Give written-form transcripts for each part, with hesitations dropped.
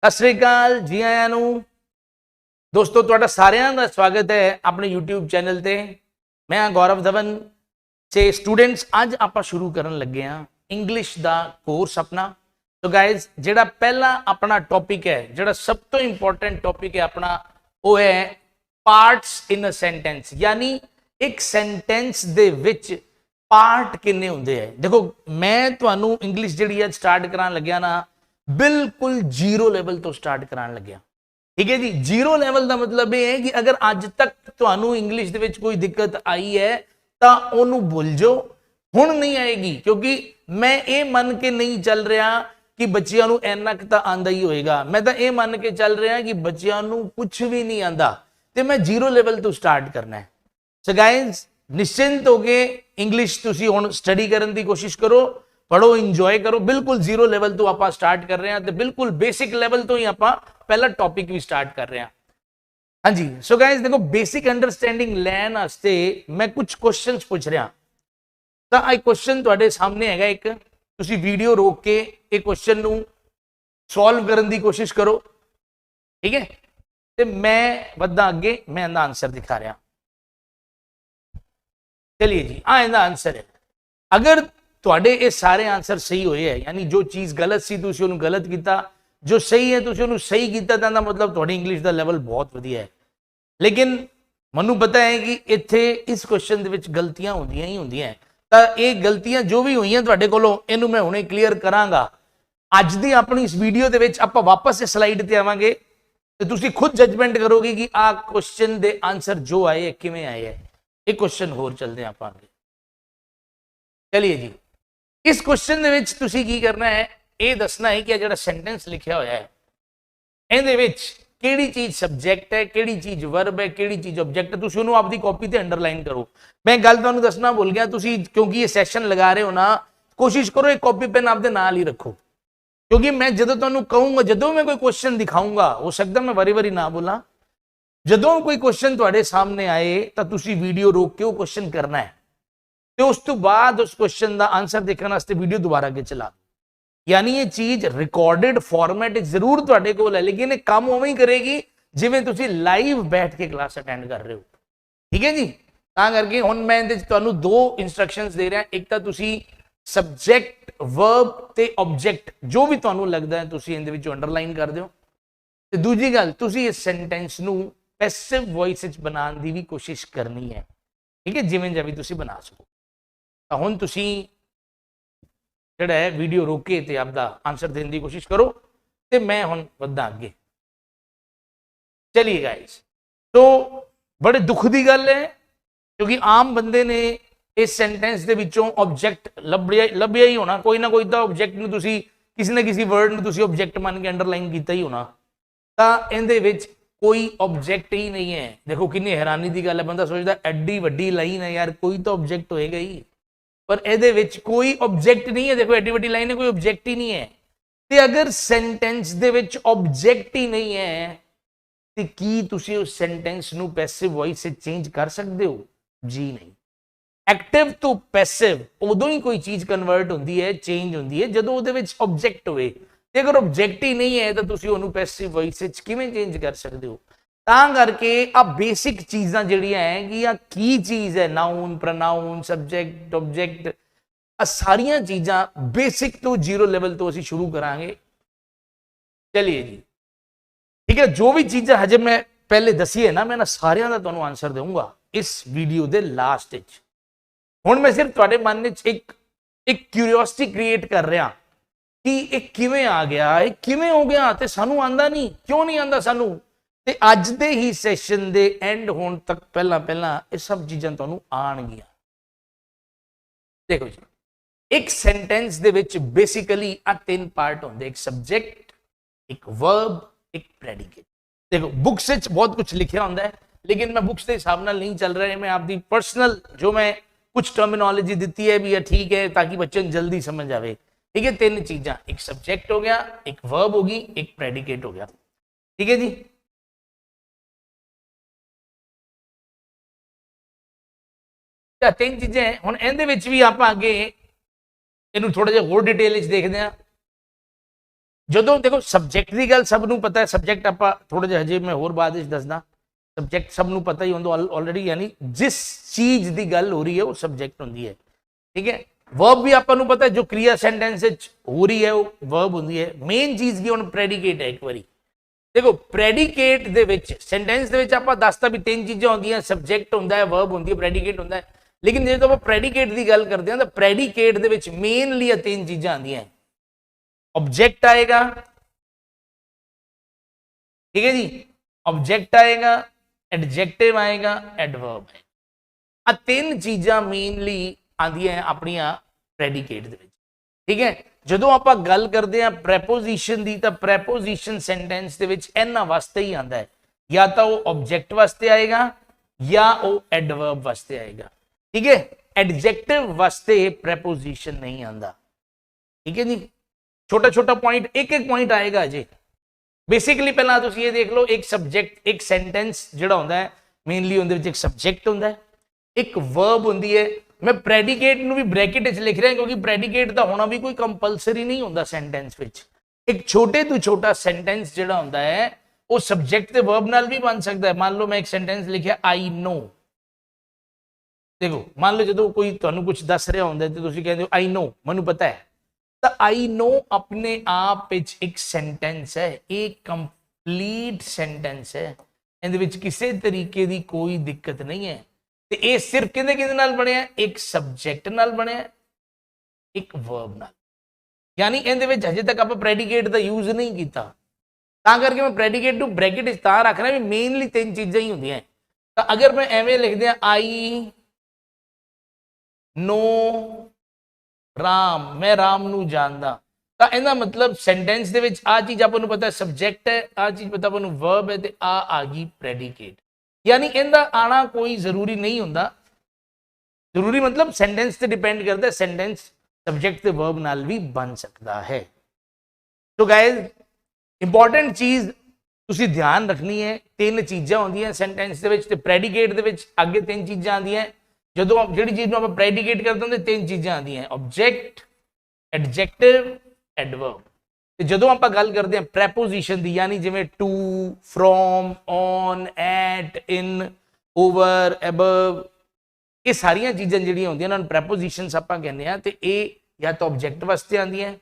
सत श्री अकाल जी आया नू दोस्तों, तुहाडा सारिਆਂ ਦਾ स्वागत है अपने यूट्यूब चैनल ते। मैं हाँ गौरव धवन से स्टूडेंट्स अज आप शुरू करन लगे हाँ इंग्लिश का कोर्स अपना। तो गाइज जिहड़ा पहला अपना टॉपिक है, जिहड़ा सब तो इंपॉर्टेंट टॉपिक है अपना, वो है पार्ट्स इन अ सेंटेंस। यानी एक सेंटेंस दे विच पार्ट किन्ने हुंदे है। देखो मैं तुहानू इंग्लिश जिहड़ी अज स्टार्ट करान लग्या ना, बिल्कुल जीरो लेवल तो स्टार्ट करान लग्या। ठीक है जी, जीरो लेवल का मतलब यह है कि अगर अज तक तुहानू इंग्लिश दे विच कोई दिक्कत आई है तो उन्होंने भूल जाओ, हुण नहीं आएगी। क्योंकि मैं ये मन के नहीं चल रहा कि बच्चों को इन्ना तो आंदा ही होएगा। मैं तो ये मन के चल रहा कि बच्चों को कुछ भी नहीं आता, तो मैं जीरो लेवल तो स्टार्ट करना है। सो गाइज निश्चिंत होके इंग्लिश तुसी हुण स्टडी करने की कोशिश करो, पढ़ो, इंजॉय करो। बिल्कुल जीरो लेवल तो आप स्टार्ट कर रहे हैं, तो बिल्कुल बेसिक लेवल तो ही आप पहला टॉपिक भी स्टार्ट कर रहे हैं। हाँ जी, सो गाइस देखो बेसिक अंडरस्टैंडिंग लैन वास्ते मैं कुछ क्वेश्चंस पूछ रहा। तो आ क्वेश्चन तुहाडे सामने है, एक तुसी वीडियो रोक के एक क्वेश्चन नू सॉल्व करने की कोशिश करो। ठीक है, तो मैं वधा अगे, मैं इहदा आंसर दिखा रहा। चलिए जी, इहदा आंसर है। अगर तुहाडे ये सारे आंसर सही होए है, यानी जो चीज गलत सी तुसी उन्हें गलत किया, जो सही है तुसी उन्हें सही किया, तो मतलब तुहाडी इंग्लिश का लेवल बहुत वधिया है। लेकिन मनु पता है कि इत्थे इस क्वेश्चन दे विच गलतियां होंदियां ही होंदियां हैं। तो ये गलतियां जो भी हुई तुहाडे कोलों, इहनूं मैं हुणे क्लीयर करांगा। अज दी अपनी इस वीडियो दे विच आपां वापस इस स्लाइड ते आवांगे, तो तुसी खुद जजमेंट करोगे कि आ क्वेश्चन दे आंसर जो आए है किवें आए है। एक क्वेश्चन होर चलदे आपां आगे। चलिए जी, इस क्वेश्चन दे विच तुसी की करना है, ये दसना है कि जो सेंटेंस लिखा हुआ है ਇਹਦੇ ਵਿੱਚ ਕਿਹੜੀ चीज सब्जेक्ट है, ਕਿਹੜੀ चीज वर्ब है, ਕਿਹੜੀ चीज ऑब्जेक्ट है। तुसी ਉਹਨੂੰ ਆਪਦੀ ਕਾਪੀ ਤੇ ਅੰਡਰਲਾइन करो। मैं गल ਤੁਹਾਨੂੰ दसना भूल गया, तुसी क्योंकि ये सैशन लगा रहे हो ना, कोशिश करो एक कॉपी पेन आपके नाल ही रखो। क्योंकि मैं जो ਤੁਹਾਨੂੰ कहूंगा, जो मैं कोई क्वेश्चन दिखाऊंगा, हो सकता मैं वारी वारी ना बोला, जो कोई क्वेश्चन ਤੁਹਾਡੇ सामने आए तो तुसी वीडियो रोक के वो क्वेश्चन करना है, तो उस तो बाद उस क्वेश्चन का आंसर देखने वास्ते वीडियो दोबारा के चला। यानी ये चीज रिकॉर्डेड फॉर्मेट जरूर तुहाडे कोल है, लेकिन ये काम उवें ही करेगी जिवें तुसी लाइव बैठ के क्लास अटेंड कर रहे हो। ठीक है जी, तां करके हुण मैं इहदे च तुहानूं दो इंस्ट्रक्शंस दे रहा। एक तो तुसी सब्जेक्ट, वर्ब ते ऑब्जेक्ट जो भी तुहानूं लगदा है तुसी इहदे विच अंडरलाइन कर दिओ। ते दूजी गल, तुसी इस सेंटेंस नूं पैसिव वॉइस विच बनाउण दी भी कोशिश करनी है। ठीक है, जिवें जिवें तुसी बना सको। तो हुण तुसी जिहड़ा है वीडियो रोक के ते आपदा आंसर देने की कोशिश करो, तो मैं हुण वधा अगे। चलिए गाइस, तो बड़े दुख की गल है, क्योंकि आम बंदे ने इस सेंटेंस के विचों ऑब्जेक्ट लभ्या ही होना। कोई ना कोई तो ऑब्जेक्ट नूं तुसी किसी ना किसी वर्ड नूं तुसी ऑब्जेक्ट मान के अंडरलाइन किया ही होना। तो इहदे विच कोई ऑब्जेक्ट ही नहीं है। देखो कितनी हैरानी की गल है, बंदा सोचता एड्डी वड्डी लाइन है यार, कोई तो ऑब्जेक्ट होएगा ही, पर ਇਹਦੇ ਵਿੱਚ कोई ऑब्जेक्ट नहीं है। देखो एडी वड्डी लाइन है, कोई ऑब्जेक्ट ही नहीं है। तो अगर सेंटेंस ਦੇ ਵਿੱਚ ऑब्जेक्ट ही नहीं है, तो की तुसी उस सेंटेंस ਨੂੰ पैसिव वॉइस से चेंज कर सकते हो? जी नहीं। एक्टिव तो पैसिव उदों ही कोई चीज कन्वर्ट होती है, चेंज होती है, ਜਦੋਂ ਉਹਦੇ ਵਿੱਚ ऑब्जेक्ट होए। ਤੇ अगर ऑब्जेक्ट ही नहीं है तो तुसी ਉਹਨੂੰ पैसिव वॉइस ਵਿੱਚ ਕਿਵੇਂ चेंज कर सकते हो? तां करके आ बेसिक चीज़ां जिहड़ियां है कि आ की चीज़ है, नाउन, प्रनाउन, सब्जेक्ट, ऑब्जेक्ट, आ सारियां चीज़ां बेसिक तो जीरो लेवल तो असीं शुरू करांगे। चलिए जी, ठीक है, जो भी चीज़ां हजे मैं पहले दसी है ना, मैं ना सारियां दा तुहानूं आंसर दूंगा इस वीडियो दे लास्ट विच। हुण मैं सिर्फ तुहाडे मन विच एक क्यूरियोसिटी क्रिएट कर रहा कि ये किवें आ गया, ये किवें हो गया, ते सानूं आंदा नहीं, क्यों नहीं आंदा सानूं। ते अज दे ही सैशन दे एंड होने तक पहला ये सब चीज़ां तुहानूं आणगियां। देखो जी, एक सेंटेंस दे विच बेसिकली आ तीन पार्ट होंदे, एक सब्जेक्ट, एक वर्ब, एक प्रेडिकेट। देखो बुक्स विच बहुत कुछ लिखा होंदा है, लेकिन मैं बुक्स के हिसाब नाल नहीं चल रहा है। मैं आपकी पर्सनल जो मैं कुछ टर्मिनोलॉजी दी है भी है, ठीक है, ताकि बच्चे जल्दी समझ आए। ठीक है, तीन चीज़ां, एक सब्जेक्ट हो गया, एक वर्ब होगी, एक प्रेडिकेट हो गया। ठीक है जी, तीन चीजें हुण इहदे विच भी आपां अगे इहनूं थोड़ा जिहा होर डिटेल विच देखदे हां। ਜਦੋਂ ਦੇਖੋ ਸਬਜੈਕਟ ਦੀ ਗੱਲ ਸਭ ਨੂੰ ਪਤਾ ਹੈ, ਸਬਜੈਕਟ ਆਪਾਂ ਥੋੜਾ ਜਿਹਾ ਹਜੇ ਮੈਂ ਹੋਰ ਬਾਅਦ ਵਿੱਚ ਦੱਸਦਾ, ਸਬਜੈਕਟ ਸਭ ਨੂੰ ਪਤਾ ਹੀ ਹੁੰਦਾ ਆਲਰੇਡੀ, ਯਾਨੀ ਜਿਸ ਚੀਜ਼ ਦੀ ਗੱਲ ਹੋ ਰਹੀ ਹੈ ਉਹ ਸਬਜੈਕਟ ਹੁੰਦੀ ਹੈ, ਠੀਕ ਹੈ। वर्ब भी ਆਪਾਂ ਨੂੰ ਪਤਾ ਹੈ, ਜੋ क्रिया सेंटेंस ਵਿੱਚ ਹੋ ਰਹੀ ਹੈ ਉਹ वर्ब ਹੁੰਦੀ ਹੈ। ਮੇਨ ਚੀਜ਼ ਕੀ ਹੁਣ ਪ੍ਰੈਡੀਕੇਟ ਹੈ। ਇੱਕ ਵਾਰੀ ਦੇਖੋ ਪ੍ਰੈਡੀਕੇਟ ਦੇ ਵਿੱਚ ਸੈਂਟੈਂਸ ਦੇ ਵਿੱਚ ਆਪਾਂ ਦੱਸਤਾ ਵੀ ਤਿੰਨ ਚੀਜ਼ਾਂ ਹੁੰਦੀਆਂ, ਸਬਜੈਕਟ ਹੁੰਦਾ ਹੈ, वर्ब ਹੁੰਦੀ ਹੈ, ਪ੍ਰੈਡੀਕੇਟ ਹੁੰਦਾ ਹੈ। ਲੇਕਿਨ ਜਦੋਂ ਆਪਾਂ ਪ੍ਰੈਡੀਕੇਟ ਦੀ ਗੱਲ ਕਰਦੇ ਹਾਂ ਤਾਂ ਪ੍ਰੈਡੀਕੇਟ ਦੇ ਵਿੱਚ ਮੇਨਲੀ ਇਹ ਤਿੰਨ ਚੀਜ਼ਾਂ ਆਉਂਦੀਆਂ, ऑब्जेक्ट आएगा, ठीक है जी, ऑब्जेक्ट आएगा, एडजेक्टिव आएगा, एडवर्ब आएगा। आ तीन चीज़ां मेनली आंदियां अपनियां प्रेडिकेट दे विच, ठीक है। जदों आपां गल करदे हां प्रैपोजिशन दी तां प्रैपोजिशन सेंटेंस दे विच इन्हां वास्ते ही आंदा है, या तो वो ऑब्जेक्ट वास्ते आएगा या वो एडवर्ब वास्ते आएगा, ठीक है। एडजेक्टिव वास्ते प्रैपोजिशन नहीं आंदा, ठीक है जी। छोटा छोटा पॉइंट, एक एक पॉइंट आएगा जी। बेसिकली पहला तुम ये देख लो, एक सब्जेक्ट एक सेंटेंस जिहड़ा होंदा है मेनली उहदे विच एक सब्जेक्ट होंदा है, एक वर्ब होंदी है। मैं प्रेडिकेट नूं भी ब्रैकेट विच लिख रहा क्योंकि प्रेडिकेट दा होना भी कोई कंपलसरी नहीं होंदा सेंटेंस विच। एक छोटे तो छोटा सेंटेंस जिहड़ा होंदा है वो सब्जेक्ट ते वर्ब नाल भी बन सकता है। मान लो मैं एक सेंटेंस लिखिया आई नो, देखो मान लो जो कोई तुहानूं कुछ दस रहा होंदा ते तुसीं कहंदे हो आई नो, मैनूं पता है, तो आई नो अपने आप एक सेंटेंस है, एक कंप्लीट सेंटेंस है, इहदे विच किसी तरीके की कोई दिक्कत नहीं है। तो ये सिर्फ किहदे किहदे नाल बनिया, एक सब्जेक्ट नाल बनिया, एक वर्ब नाल, यानी इहदे विच हजे तक आपां प्रेडिकेट दा यूज नहीं कीता, तां करके मैं प्रेडिकेट नूं ब्रैकेट विच तां रख रहा भी मेनली तीन चीज़ां ही होंदियां। तो अगर मैं एवें लिख दियां आई नो राम, मैं राम नूं जानदा, तो इहदा मतलब सेंटेंस दे विच आ चीज़ आपां नूं पता है सब्जेक्ट है, आ चीज़ पता आपां नूं वर्ब है, ते आ गई प्रेडिकेट। यानी इहदा आना कोई जरूरी नहीं होंदा, जरूरी मतलब सेंटेंस ते डिपेंड करता है, सेंटेंस सब्जेक्ट ते वर्ब नाल भी बन सकता है। तो गाइस इंपॉर्टेंट चीज़ तुसीं ध्यान रखनी है, तीन चीज़ां होंदियां सेंटेंस दे विच, ते प्रेडिकेट दे विच अगे तीन चीज़ां आंदियां। जदों जिहड़ी चीज़ नूं आपां प्रेडिकेट करदे हैं तीन चीज़ां आंदियां, ऑब्जेक्ट, एडजेक्टिव, एडवर्ब। ते जदों आपां गल करदे हैं प्रैपोजिशन दी, यानी जिवें to, from, on, at, in, over, above, ये सारियां चीज़ां जिहड़ियां होंदियां उन्हां नूं प्रैपोजिशनस आपां कहने आ। ते ये या तो ऑब्जेक्ट वास्ते आंदियां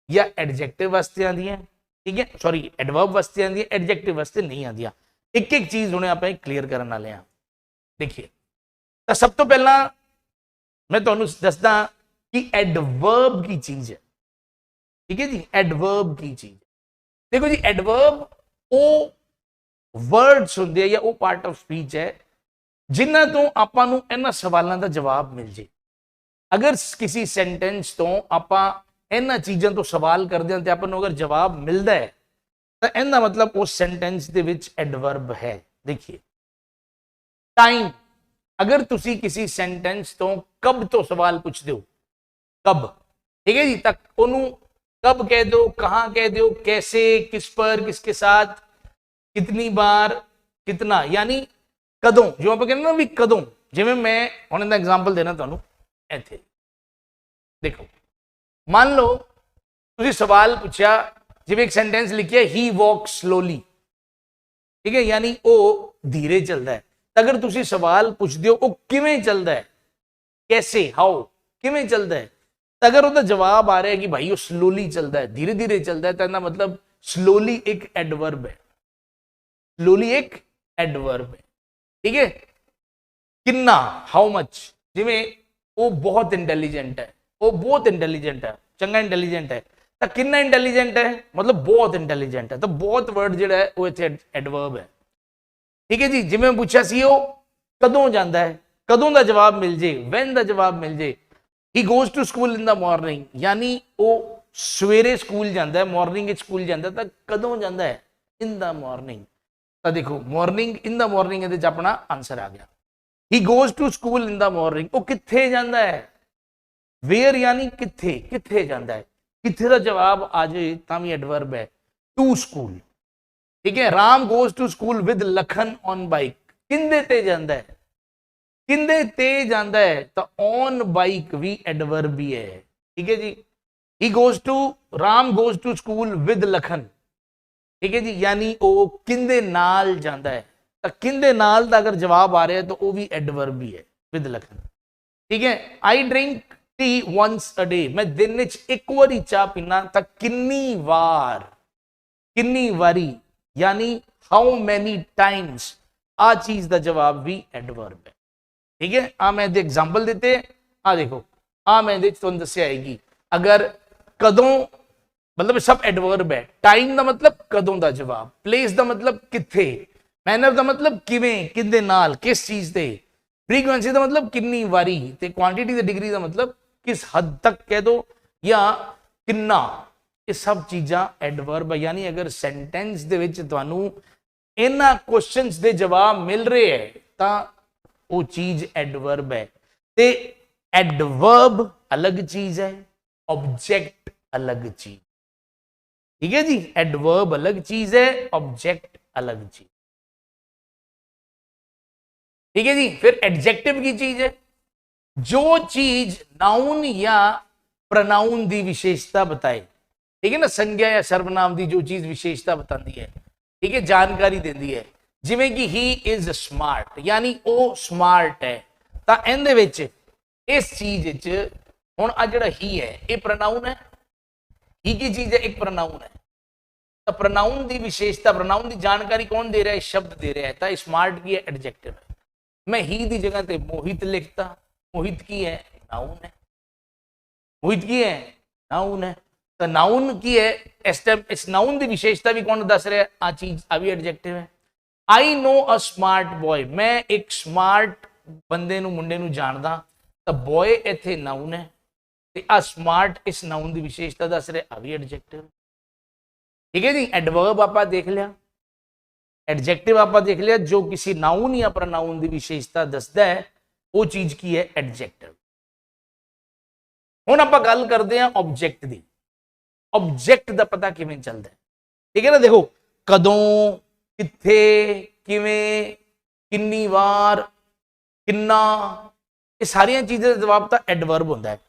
या एडजेक्टिव वास्ते आंदियां, ठीक है, सॉरी एडवर्ब वास्ते आंदियां, एडजेक्टिव वास्ते नहीं आंदियां। एक एक चीज़ हुणे आपां क्लीयर करन वाले हां। देखिए तो सब तो पहला मैं तुहानूं दसदा कि एडवर्ब की चीज़ है, ठीक है जी, एडवर्ब की चीज़। देखो जी एडवर्ब वो वर्ड्स होंदे या वो पार्ट ऑफ स्पीच है जिन्हां तो आपां नूं इन्हां सवालों का जवाब मिल जाए। अगर किसी सेंटेंस तो आपां इन्हां चीज़ों तो सवाल करते हैं तो आपां नूं अगर जवाब मिलता है तो इहदा मतलब उस सेंटेंस दे विच एडवर्ब है। देखिए टाइम, अगर तुसी किसी सेंटेंस तो कब तो सवाल पूछते हो, कब, ठीक है जी, तक ओनू कब कह दो, कहां कह दो, कैसे, किस पर, किसके साथ, कितनी बार, कितना, यानी कदों, जो आप कहते ना भी कदों। जिवें मैं हुण इहदा एग्जांपल देना तुहानूं, इत्थे देखो मान लो तुसी सवाल पूछा, जिवें एक सेंटेंस लिखिया ही वॉक स्लोली, ठीक है, यानी वो धीरे चलता है। अगर तुसी सवाल पूछते हो वो किवें चलता है, कैसे, हाउ, किवें चलता है, तो अगर उसका जवाब आ रहा है कि भाई वो स्लोली चलता है, धीरे धीरे चलता है, तो इसका मतलब स्लोली एक एडवर्ब है, स्लोली एक एडवर्ब है, ठीक है। किन्ना, हाउ मच, जिवें वो बहुत इंटेलिजेंट है, वो बहुत इंटेलिजेंट है, चंगा इंटेलिजेंट है, तो किन्ना इंटेलिजेंट है मतलब बहुत इंटेलिजेंट है, तो बहुत वर्ड जिहड़ा है वो इत्थे एडवर्ब है, ठीक है जी। जिवें पूछा सी वो कदों जाता है, कदों का जवाब मिल जे, वैन का जवाब मिल जे। He goes to school in the morning, यानी वो सवेरे स्कूल जाता है, मॉर्निंग स्कूल जाता है, तो कदों जाता है, इन द मॉर्निंग। तो देखो मॉर्निंग, इन द मॉर्निंग ये अपना आंसर आ गया। He goes to school in the morning, वो कित्थे जाता है, वेयर यानी कित्थे, कित्थे जाता है, कित्थे का जवाब आ जाए तां भी एडवर्ब है, टू स्कूल, ठीक है। Ram goes to school with Lakhan on bike, किंदे ते जाता है, किंदे ते जाता है, तो ऑन बाइक भी एडवर्ब ही है, ठीक है जी। He goes to Ram goes to school with Lakhan, ठीक है जी, यानी वो किंदे नाल जाता है, तो किंदे नाल का अगर जवाब आ रहा है तो वो भी एडवर्ब ही है, विद लखन, ठीक है। I drink tea once a day, मैं दिन में एक बारी चाह पीना, तो किन्नी वार, किन्नी वारी यानी हाउ मैनी टाइम्स, आ चीज का जवाब भी एडवर्ब है, ठीक है। आ मैं एग्जाम्पल देते, आ देखो, आ मैं तुहानू दस्या आएगी, अगर कदों मतलब सब एडवर्ब है, टाइम का मतलब कदों का जवाब, प्लेस का मतलब किथे, मैनर का मतलब किवें, किंदे नाल, किस चीज ते, फ्रीक्वेंसी का मतलब किन्नी वारी, ते क्वांटिटी ते डिग्री का मतलब किस हद तक कह दो या किन्ना, ये सब चीज़ां एडवर्ब है। यानी अगर सेंटेंस दे विच तुहानू इन्हां क्वेश्चंस दे जवाब मिल रहे हैं तो वो चीज एडवर्ब है। ते एडवर्ब अलग चीज है, ऑब्जेक्ट अलग चीज, ठीक है जी। एडवर्ब अलग चीज है, ऑब्जेक्ट अलग चीज, ठीक है जी। फिर एडजेक्टिव की चीज है, जो चीज नाउन या प्रनाउन की विशेषता बताए, ठीक है ना, संज्ञा या सर्वनाम की जो चीज विशेषता बताती है, ठीक है, जानकारी देती है, जिवें कि ही इज स्मार्ट, यानी वो स्मार्ट है, तो इहदे विच इस चीज हुण आ जिहड़ा ही है ये प्रनाउन है, ही की चीज है, एक प्रनाउन है, तो प्रनाउन की विशेषता, प्रनाउन की जानकारी कौन दे रहा है, शब्द दे रहा है, तो स्मार्ट की है, एडजेक्टिव है। मैं ही की जगह पे मोहित लिखता, मोहित की है, नाउन है, मोहित की है, नाउन है, तो नाउन की है, इस नाउन की विशेषता भी कौन दस रहा है, आ चीज आ भी एडजेक्टिव है। I know a smart boy, मैं एक स्मार्ट बंदे मुंडे जानदा, तो बॉय इत्थे नाउन है, ते आ स्मार्ट इस नाउन की विशेषता दस रहा, आ भी एडजेक्टिव, ठीक है जी। एडवर्ब आप देख लिया, एडजेक्टिव आप देख लिया, जो किसी नाउन या प्रनाउन की विशेषता दसदा है वो चीज की है, एडजेक्टिव। हुण आपां गल करते हैं ऑब्जेक्ट की, ऑब्जेक्ट का पता किवें चलता है, ठीक है ना। देखो कदों, किथे, किवें, किन्नी वार, किन्ना, ये सारिया चीज़ों का जवाब तो एडवर्ब होता है।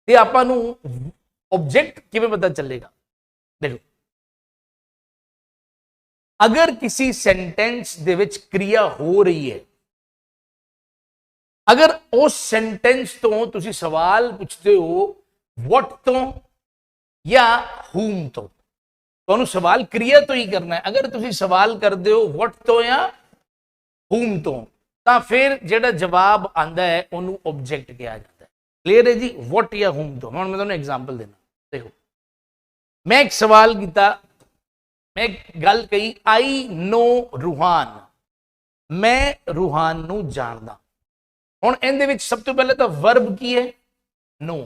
ते आपां नूं ऑब्जेक्ट किवें पता चलेगा, देखो अगर किसी सेंटेंस दे विच क्रिया हो रही है, अगर उस सेंटेंस तो तुसी सवाल पूछते हो व्हाट तो या whom तो, तुहानू सवाल क्रिया तो ही करना है। अगर तुसी सवाल करते हो व्हाट तो या whom तो फिर जेड़ा जवाब आंदा है उन्होंने ऑब्जेक्ट कहा जाता है। क्लियर है जी, व्हाट या whom तो। मैं तुहानू एग्जांपल देना, देखो मैं एक सवाल किया, मैं एक गल कही, आई नो रूहान, मैं रूहान नू जानदा। हुण इहदे विच सब तो पहले तो वर्ब की है, नो।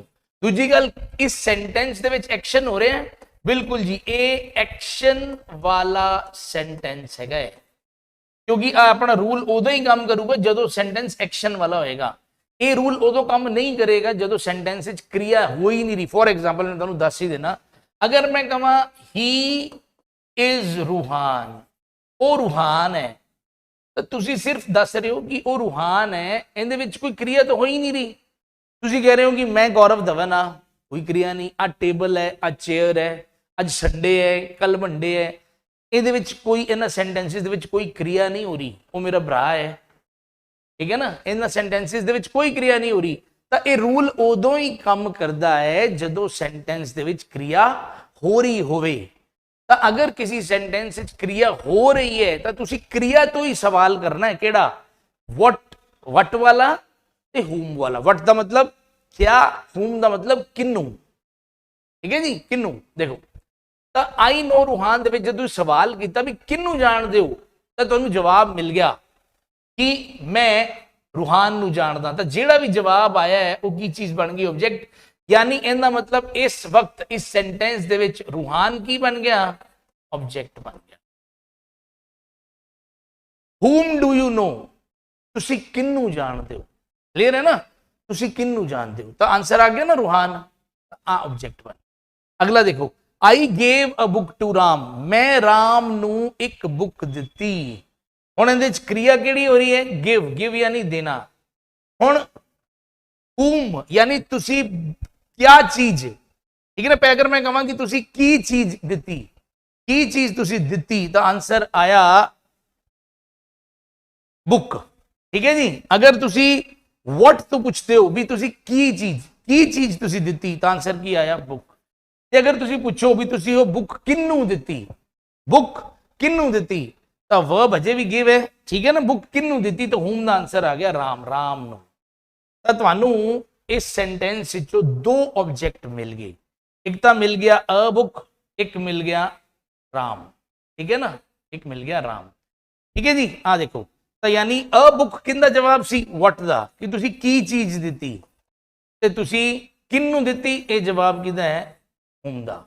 दूजी गल, इस सेंटेंस दे विच एक्शन हो रहा है, बिल्कुल जी, ये एक्शन वाला सेंटेंस है, क्योंकि अपना रूल उदो ही काम करूगा जो सेंटेंस एक्शन वाला होएगा। ये रूल उदो काम नहीं करेगा जो सेंटेंस क्रिया हो ही नहीं रही। फॉर एग्जाम्पल मैं तुहानू दस ही देना, अगर मैं कहा ही इज रूहान, वो रूहान है, तो तुसी सिर्फ दस रहे हो कि वो रूहान है, इहदे विच कोई क्रिया तो हो ही नहीं रही। तुसी कह रहे हो कि मैं गौरव धवन हाँ, कोई क्रिया नहीं। आ टेबल है, आ चेयर है, अज संडे है, कल मंडे है, ये कोई इन्होंने सेंटेंसिस कोई क्रिया नहीं हो रही, वो मेरा भरा है, ठीक है ना। इन्होंने सेंटेंसिस कोई क्रिया नहीं हो रही, तो ये रूल उदों ही काम करता है जो सेंटेंस क्रिया हो रही होवे। तो अगर किसी सेंटेंस क्रिया हो रही है तो तुसी क्रिया तो ही सवाल करना है, केड़ा, वट वाला ते हुम वाला। वट का मतलब क्या, हुम का मतलब किन्नू, ठीक है जी, किन्नू। देखो तो आई नो रूहान जो सवाल किया भी किन्नू जानते हो, तो तुहानू जवाब मिल गया कि मैं रूहान नू जानदा। तो जेड़ा भी जवाब आया है वो की चीज बन गई, ऑब्जेक्ट। यानी इहदा मतलब इस वक्त इस सेंटेंस दे विच रूहान की बन गया, ऑब्जेक्ट बन गया। whom do you know, तुसी किन्नू जानते हो, क्लियर है ना, तुसी किन्नू जानते हो, तो आंसर आ गया ना रूहान, आ ऑब्जेक्ट बन। अगला देखो, I gave a book to Ram, मैं राम नू एक बुक दिती। हुण इहदे विच क्रिया किहड़ी हो रही है, गिव, गिव यानी देना। हुण whom यानी तुसी क्या चीज ठीक है ना। अगर मैं कहां कि तुसी की चीज दिती, की चीज तुसी दिती, तो आंसर आया बुक। ठीक है जी। अगर तुसी व्हाट तो पूछते हो भी तुसी की चीज तुसी दिती, तो आंसर की आया बुक। ते अगर तुसी पूछो भी तुसी वो बुक किन्नू दिती, बुक किन्नू दिती, तो वर्ब अजे भी गिव है। ठीक है ना। बुक किन्नू दिती, तो हुम दा आंसर आ गया राम, राम नू। तो तुहानू इस सेंटेंस विचों दो ऑब्जेक्ट मिल गए, एक तो मिल गया अ बुक, एक मिल गया राम। ठीक है ना, एक मिल गया राम। ठीक है जी। आ देखो, तो यानी अ बुक किंदा जवाब सी व्हाट दा, कि तुसी की चीज दिती, ते तुसी किन्नू दिती, ये जवाब किदा है हुम दा।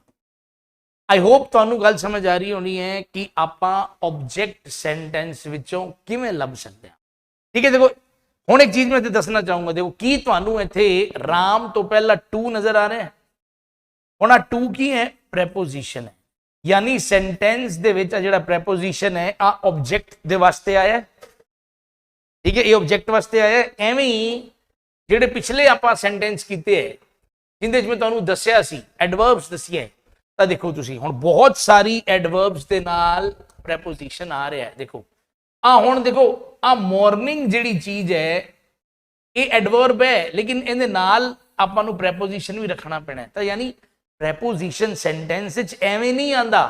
आई होप तुहानू गल समझ आ रही होनी है कि आपां ऑब्जेक्ट सेंटेंस विचों किवें लभ सकते हैं। ठीक है। देखो हुण एक चीज मैं दसना चाहूंगा, देखो की तुहानू इत्थे राम तो पहला टू नजर आ रहा है। हुण आ टू की है, प्रेपोजिशन है, यानी सेंटेंस दे विच जिहड़ा प्रेपोजिशन है आ ऑब्जेक्ट दे वास्ते आया है। ठीक है, ये ऑब्जेक्ट वास्ते आया है। एवें ही जिहड़े पिछले आपां सेंटेंस कीते है जिंदे मैं तुहानू दस्सिया सी एडवर्ब्स दस्सिए, तो देखो तुसी हुण बहुत सारी एडवर्ब्स दे नाल प्रेपोजिशन आ रहा है। देखो आ हुण देखो आ मॉर्निंग जिहड़ी चीज है ये एडवर्ब है, लेकिन इहदे नाल आपां नू प्रेपोजिशन भी रखना पैना है। तो यानी प्रेपोजिशन सेंटेंस विच एवें नहीं आंदा।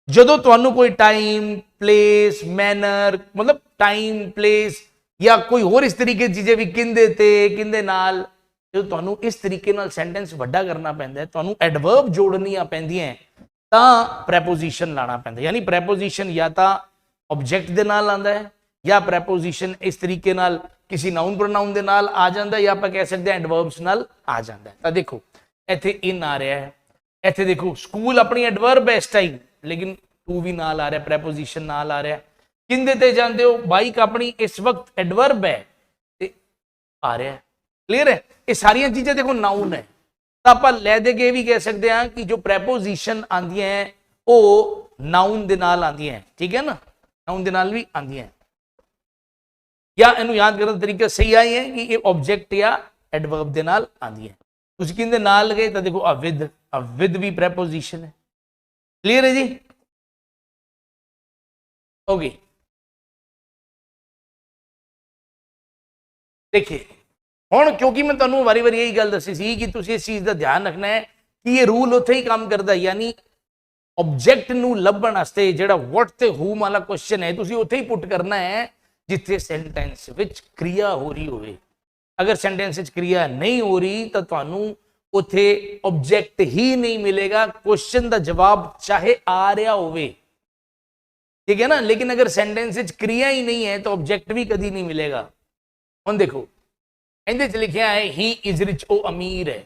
जदों तुहानू कोई टाइम प्लेस मैनर, मतलब टाइम प्लेस या कोई होर इस तरीके चीजें भी किंदे ते किंदे नाल, जो तुहानू इस तरीके नाल सेंटेंस वड्डा करना पैंदा है, तुहानू एडवर्ब जोड़नियां पैंदियां तां प्रेपोजिशन लाना पैंदा। यानी प्रेपोजिशन या तां ऑब्जेक्ट दे नाल आंदा है, या प्रेपोजिशन इस तरीके नाल किसी नाउन प्रोनाउन दे नाल आ जांदा है, या आपां कह सकते हैं एडवर्ब्स नाल आ जांदा है। तां देखो इत्थे इन आ रहा है, इत्थे देखो स्कूल अपनी एडवर्ब है इस टाइम, लेकिन टू भी नाल आ रहा है, प्रेपोजिशन नाल आ रहा है। किंदे ते जांदे हो, बाइक अपनी इस वक्त एडवर्ब है ते आ रहा है। क्लियर है। ये सारियां चीजें देखो नाउन है, तो आप लै दे के भी कह सकते हैं कि जो प्रेपोजिशन आंदियां हैं वो नाउन दे नाल आंदियां हैं। ठीक है ना, नाउन दे नाल भी आंदियां हैं। या इनू याद करने का तरीका सही आई है कि ये ऑब्जेक्ट या एडवर्ब दे नाल आंदियां हैं। कुछ किंदे नाल गए तो देखो अविद भी प्रेपोजिशन है। क्लियर है जी। ओके, देखिए हुण क्योंकि मैं तुहानू वारी वारी यही गल दसी सी कि तुसीं इस चीज का ध्यान रखना है कि ये रूल उत्थे ही काम करता है। यानी ऑब्जेक्ट नू लभण वास्ते जिहड़ा व्हाट ते हूम वाला क्वेश्चन है तुसीं उत्थे ही पुट करना है जिथे सेंटेंस विच क्रिया हो रही होवे। अगर सेंटेंस विच क्रिया नहीं हो रही तो तुहानू उत्थे ऑब्जेक्ट ही नहीं मिलेगा, क्वेश्चन का जवाब चाहे आ रहा होवे। ठीक है ना। लेकिन अगर सेंटेंस विच क्रिया ही नहीं है तो ऑब्जेक्ट भी कभी नहीं मिलेगा। हुण देखो इहदे च लिखिया है ही इज रिच, ओ अमीर है।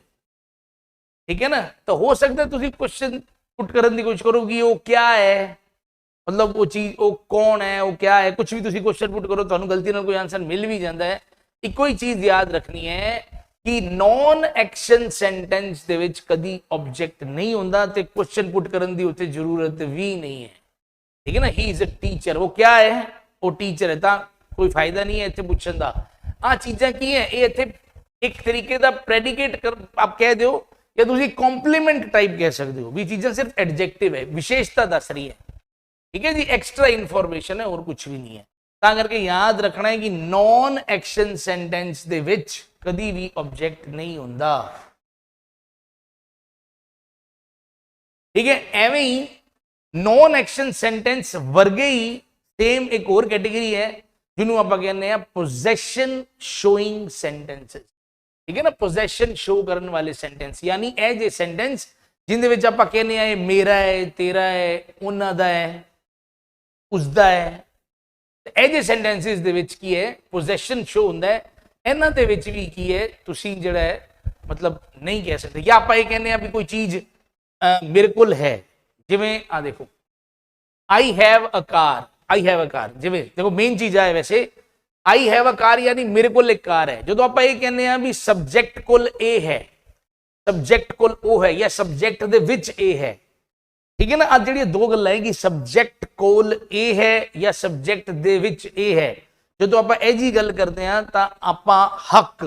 ठीक है ना। तो हो सकता है तुसीं क्वेश्चन पुट करने की कोशिश करो कि वो क्या है, मतलब वो चीज वो कौन है, वो क्या है, कुछ भी तुसीं क्वेश्चन पुट करो तुहानू गलती नाल कोई आंसर मिल भी जाता है। इको ही चीज याद रखनी है कि नॉन एक्शन सेंटेंस दे विच कदी ऑब्जेक्ट नहीं होंदा ते क्वेश्चन पुट करने की उत्ते जरूरत भी नहीं है। ठीक है ना। ही इज अ टीचर, वो क्या है, वो टीचर है, तां कोई फायदा नहीं है इत्थे पुछण दा। आ चीज़ां की है ये इत्थे एक तरीके दा प्रेडिकेट कर आप कह दो, या तुसीं कॉम्प्लीमेंट टाइप कह सकते हो भी चीज़ां सिर्फ एडजेक्टिव है, विशेषता दस रही है। ठीक है जी, एक्स्ट्रा इंफॉर्मेशन है और कुछ भी नहीं है। तां करके याद रखना है कि नॉन एक्शन सेंटेंस दे विच कदी भी ऑब्जेक्ट नहीं होंदा। ठीक है। एवें ही नॉन एक्शन सेंटेंस वर्गे ही सेम एक और कैटेगरी है जिन्हों आप कहने हैं पोजेशन शोइंग सेंटेंसेस। ठीक है ना, पोजेशन शो करने वाले सेंटेंस, यानी ए जे सेंटेंस जिंदे विच आप कहने हैं मेरा है, तेरा है, उन्हां दा है, उसदा है। ए जे सेंटेंसेस दे विच की है पोजेशन शो हुंदा है। इन्हां दे विच भी की है तुसीं जिहड़ा है मतलब नहीं कह सकते। या आप ये कहने हैं भी कोई चीज मेरे कोल है, जिवें आ देखो I have a car, I have a car, जिवें देखो मेन चीज है वैसे आई हैव अ कार यानी मेरे को एक कार है। जो आप ये कहने हैं भी सब्जेक्ट कोल ए है, सब्जेक्ट कोल ओ है, या सब्जेक्ट दे विच ए है। ठीक है ना। आज जी दो गल्लां है कि सब्जेक्ट कोल ए है या सब्जेक्ट दे विच ए है। जो आप जी गल करते हैं तो आप हक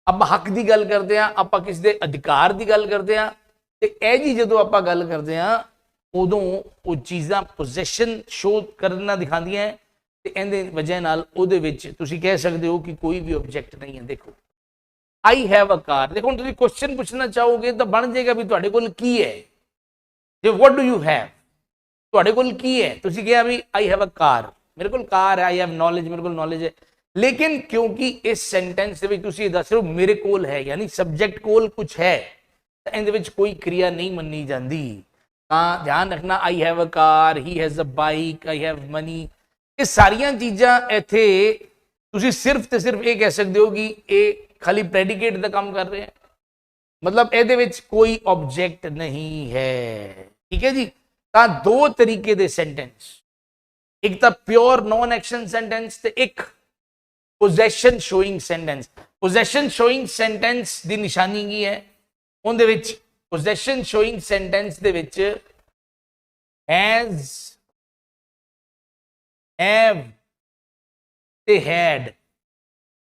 ਆਪਾਂ ਹੱਕ ਦੀ ਗੱਲ ਕਰਦੇ ਆ, ਆਪਾਂ ਕਿਸੇ ਦੇ ਅਧਿਕਾਰ ਦੀ ਗੱਲ ਕਰਦੇ ਆ, ਤੇ ਇਹ ਜੀ ਜਦੋਂ ਆਪਾਂ ਗੱਲ ਕਰਦੇ ਆ ਉਦੋਂ ਉਹ ਚੀਜ਼ਾਂ ਪੋਜੈਸ਼ਨ ਸ਼ੋ ਕਰਨਾ ਦਿਖਾਉਂਦੀਆਂ ਹੈ, ਤੇ ਇਹਦੇ ਵਜ੍ਹਾ ਨਾਲ ਉਹਦੇ ਵਿੱਚ ਤੁਸੀਂ ਕਹਿ ਸਕਦੇ ਹੋ ਕਿ ਕੋਈ ਵੀ ਆਬਜੈਕਟ ਨਹੀਂ ਹੈ। ਦੇਖੋ ਆਈ ਹੈਵ ਅ ਕਾਰ, ਦੇਖੋ ਹੁਣ ਤੁਸੀਂ ਕੁਐਸਚਨ ਪੁੱਛਣਾ ਚਾਹੋਗੇ ਤਾਂ ਬਣ ਜਾਏਗਾ ਵੀ ਤੁਹਾਡੇ ਕੋਲ ਕੀ ਹੈ, ਜੇ ਵਾਟ ਡੂ ਯੂ ਹੈਵ, ਤੁਹਾਡੇ ਕੋਲ ਕੀ ਹੈ, ਤੁਸੀਂ ਕਿਹਾ ਵੀ ਆਈ ਹੈਵ ਅ ਕਾਰ, ਮੇਰੇ ਕੋਲ ਕਾਰ ਹੈ, ਆਈ ਹੈਵ ਨੌਲੇਜ, ਮੇਰੇ ਕੋਲ ਨੌਲੇਜ ਹੈ। ਲੇਕਿਨ ਕਿਉਂਕਿ ਇਸ ਸੈਂਟੈਂਸ ਦੇ ਵਿੱਚ ਤੁਸੀਂ ਦੱਸ ਰਹੇ ਹੋ ਮੇਰੇ ਕੋਲ ਹੈ, ਯਾਨੀ ਸਬਜੈਕਟ ਕੋਲ ਕੁਝ ਹੈ, ਤਾਂ ਇਹਦੇ ਵਿੱਚ ਕੋਈ ਕਿਰਿਆ ਨਹੀਂ ਮੰਨੀ ਜਾਂਦੀ। ਤਾਂ ਧਿਆਨ ਰੱਖਣਾ, I have a car, he has a bike, I have money, ਇਹ ਸਾਰੀਆਂ ਚੀਜ਼ਾਂ ਇੱਥੇ ਤੁਸੀਂ ਸਿਰਫ ਤੇ ਸਿਰਫ ਇਹ ਕਹਿ ਸਕਦੇ ਹੋ ਕਿ ਇਹ ਖਾਲੀ ਪ੍ਰੈਡੀਕੇਟ ਦਾ ਕੰਮ ਕਰ ਰਹੇ ਹੈ, ਮਤਲਬ ਇਹਦੇ ਵਿੱਚ ਕੋਈ ਆਬਜੈਕਟ ਨਹੀਂ ਹੈ। ਠੀਕ ਹੈ ਜੀ। ਤਾਂ ਦੋ ਤਰੀਕੇ ਦੇ ਸੈਂਟੈਂਸ, ਇੱਕ ਤਾਂ ਪਿਓਰ ਨੌਨ ਐਕਸ਼ਨ ਸੈਂਟੈਂਸ ਤੇ ਇੱਕ possession showing sentence. Possession showing sentence ਦੀ ਨਿਸ਼ਾਨੀ ਕੀ ਹੈ, ਉਹਦੇ ਵਿੱਚ ਪੋਜੈਸ਼ਨ ਸ਼ੋਇੰਗ ਸੈਂਟੈਂਸ ਦੇ ਵਿੱਚ ਹੈਜ਼, ਹੈਵ ਤੇ ਹੈਡ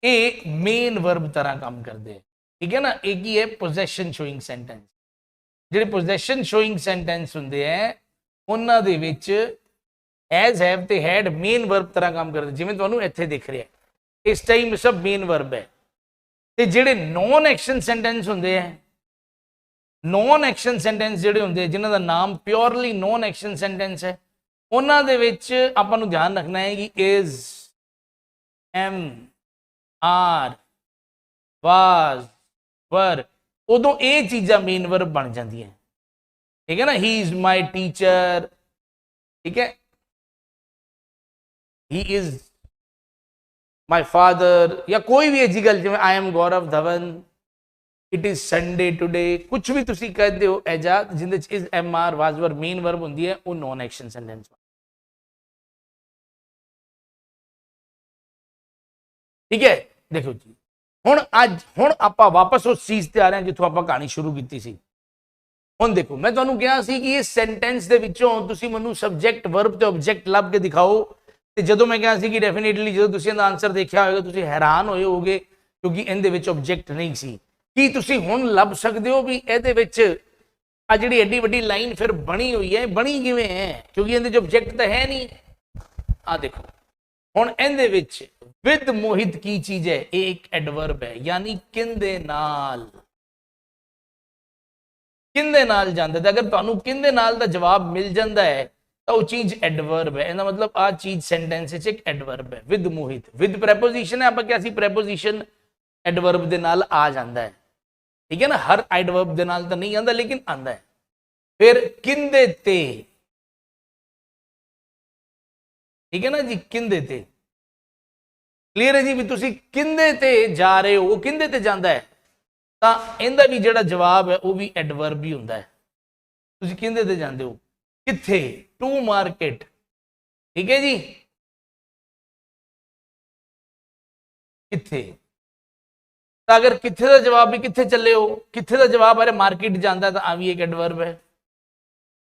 ਇਹ ਮੇਨ ਵਰਬ ਤਰ੍ਹਾਂ ਕੰਮ ਕਰਦੇ ਹੈ। ਠੀਕ ਹੈ ਨਾ, ਇਹ ਕੀ ਹੈ ਪੋਜੈਸ਼ਨ ਸ਼ੋਇੰਗ ਸੈਂਟੈਂਸ। ਜਿਹੜੇ ਪੋਜੈਸ਼ਨ ਸ਼ੋਇੰਗ ਸੈਂਟੈਂਸ ਹੁੰਦੇ ਹੈ ਉਹਨਾਂ ਦੇ ਵਿੱਚ ਹੈਜ਼, ਹੈਵ ਤੇ ਹੈਡ ਮੇਨ ਵਰਬ ਤਰ੍ਹਾਂ ਕੰਮ ਕਰਦੇ, ਜਿਵੇਂ ਤੁਹਾਨੂੰ ਇੱਥੇ ਦਿਖ ਰਿਹਾ ਇਸ ਟਾਈਮ ਸਭ ਮੇਨ ਵਰਬ ਹੈ। ਤੇ ਜਿਹੜੇ ਨੌਨ ਐਕਸ਼ਨ ਸੈਂਟੈਂਸ ਹੁੰਦੇ ਹੈ, ਨੌਨ ਐਕਸ਼ਨ ਸੈਂਟੈਂਸ ਜਿਹੜੇ ਹੁੰਦੇ ਜਿਨ੍ਹਾਂ ਦਾ ਨਾਮ ਪਿਓਰਲੀ ਨੌਨ ਐਕਸ਼ਨ ਸੈਂਟੈਂਸ ਹੈ, ਉਹਨਾਂ ਦੇ ਵਿੱਚ ਆਪਾਂ ਨੂੰ ਧਿਆਨ ਰੱਖਣਾ ਹੈ ਕਿ ਇਜ਼, ਐਮ, ਆਰ, ਵਾਜ਼, ਵਰ, ਉਦੋਂ ਇਹ ਚੀਜ਼ਾਂ ਮੇਨ ਵਰਬ ਬਣ ਜਾਂਦੀਆਂ। ਠੀਕ ਹੈ ਨਾ, ਹੀ ਇਜ਼ ਮਾਈ ਟੀਚਰ, ਠੀਕ ਹੈ, ਹੀ ਇਜ਼ ਮਾਈ ਫਾਦਰ, ਜਾਂ ਕੋਈ ਵੀ ਅਜੀ ਗੱਲ ਜਿਵੇਂ I am Gaurav Dhawan, it is Sunday today, ਕੁਝ ਵੀ ਤੁਸੀਂ ਕਹਿੰਦੇ ਹੋ ਐਜਾਦ ਜਿੰਦੇ ਚ ਇਜ਼, ਐਮ, ਆਰ, ਵਾਜ਼, ਵਰ ਮੇਨ ਵਰਬ ਹੁੰਦੀ ਹੈ, ਉਹ ਨੌਨ ਐਕਸ਼ਨ ਸੈਂਟੈਂਸ। ਠੀਕ ਹੈ, ਦੇਖੋ ਜੀ ਹੁਣ ਆਪਾਂ ਵਾਪਸ ਉਸ ਚੀਜ਼ ਤੇ ਆ ਰਹੇ ਹਾਂ ਜਿੱਥੋਂ ਆਪਾਂ ਕਹਾਣੀ ਸ਼ੁਰੂ ਕੀਤੀ ਸੀ। ਹੁਣ ਦੇਖੋ ਮੈਂ ਤੁਹਾਨੂੰ ਕਿਹਾ ਸੀ ਕਿ ਇਸ ਸੈਂਟੈਂਸ ਦੇ ਵਿੱਚੋਂ ਤੁਸੀਂ ਮੈਨੂੰ ਸਬਜੈਕਟ, ਵਰਬ ਤੇ ਆਬਜੈਕਟ ਲੱਭ ਕੇ ਦਿਖਾਓ, ਤੇ ਜਦੋਂ ਮੈਂ ਕਿਹਾ ਸੀ ਕਿ ਡੈਫੀਨੇਟਲੀ ਜਦੋਂ ਤੁਸੀਂ ਇਹਦਾ ਆਨਸਰ ਦੇਖਿਆ ਹੋਵੇਗਾ ਤੁਸੀਂ ਹੈਰਾਨ ਹੋਏ ਹੋਗੇ ਕਿਉਂਕਿ ਇਹਦੇ ਵਿੱਚ ਆਬਜੈਕਟ ਨਹੀਂ ਸੀ। ਕੀ ਤੁਸੀਂ ਹੁਣ ਲੱਭ ਸਕਦੇ ਹੋ ਵੀ ਇਹਦੇ ਵਿੱਚ ਆ ਜਿਹੜੀ ਐਡੀ ਵੱਡੀ ਲਾਈਨ ਫਿਰ ਬਣੀ ਹੋਈ ਹੈ, ਬਣੀ ਕਿਵੇਂ ਹੈ, ਕਿਉਂਕਿ ਇਹਦੇ ਚ ਆਬਜੈਕਟ ਤਾਂ ਹੈ ਨਹੀਂ। ਆ ਦੇਖੋ ਹੁਣ ਇਹਦੇ ਵਿੱਚ ਵਿਦ ਮੋਹਿਤ ਕੀ ਚੀਜ਼ ਹੈ, ਇਹ ਇੱਕ ਐਡਵਰਬ ਹੈ, ਯਾਨੀ ਕਿੰਦੇ ਨਾਲ, ਕਿੰਦੇ ਨਾਲ ਜਾਂਦਾ। ਤੇ ਅਗਰ ਤੁਹਾਨੂੰ ਕਿੰਦੇ ਨਾਲ ਦਾ ਜਵਾਬ ਮਿਲ ਜਾਂਦਾ ਹੈ ਤਾਂ ਉਹ ਚੀਜ਼ ਐਡਵਰਬ ਹੈ। ਇਹਦਾ ਮਤਲਬ ਆ ਚੀਜ਼ ਸੈਂਟੈਂਸ ਵਿੱਚ ਇੱਕ ਐਡਵਰਬ ਹੈ। ਵਿਦ ਮੋਹਿਤ, ਵਿਦ ਪ੍ਰੈਪੋਜੀਸ਼ਨ ਹੈ, ਆਪਾਂ ਕਿਹਾ ਸੀ ਪ੍ਰੈਪੋਜੀਸ਼ਨ ਐਡਵਰਬ ਦੇ ਨਾਲ ਆ ਜਾਂਦਾ ਹੈ। ਠੀਕ ਹੈ ਨਾ, ਹਰ ਐਡਵਰਬ ਦੇ ਨਾਲ ਤਾਂ ਨਹੀਂ ਆਉਂਦਾ ਲੇਕਿਨ ਆਉਂਦਾ ਹੈ। ਫਿਰ ਕਿੰਦੇ ਤੇ, ਠੀਕ ਹੈ ਨਾ ਜੀ, ਕਿੰਦੇ ਤੇ ਕਲੀਅਰ ਹੈ ਜੀ, ਵੀ ਤੁਸੀਂ ਕਿੰਦੇ ਤੇ ਜਾ ਰਹੇ ਹੋ, ਕਿੰਦੇ ਤੇ ਜਾਂਦਾ ਹੈ ਤਾਂ ਇਹਦਾ ਵੀ ਜਿਹੜਾ ਜਵਾਬ ਹੈ ਉਹ ਵੀ ਐਡਵਰਬ ਹੀ ਹੁੰਦਾ ਹੈ। ਤੁਸੀਂ ਕਿੰਦੇ ਤੇ ਜਾਂਦੇ ਹੋ, ਕਿੱਥੇ, ਟੂ ਮਾਰਕੀਟ। ਠੀਕ ਹੈ ਜੀ, ਕਿੱਥੇ, ਤਾਂ ਅਗਰ ਕਿੱਥੇ ਦਾ ਜਵਾਬ ਵੀ ਕਿੱਥੇ ਚੱਲੇ ਹੋ, ਕਿੱਥੇ ਦਾ ਜਵਾਬ ਅਰੇ ਮਾਰਕੀਟ ਜਾਂਦਾ ਤਾਂ ਆ ਵੀ ਇੱਕ ਐਡਵਰਬ ਹੈ।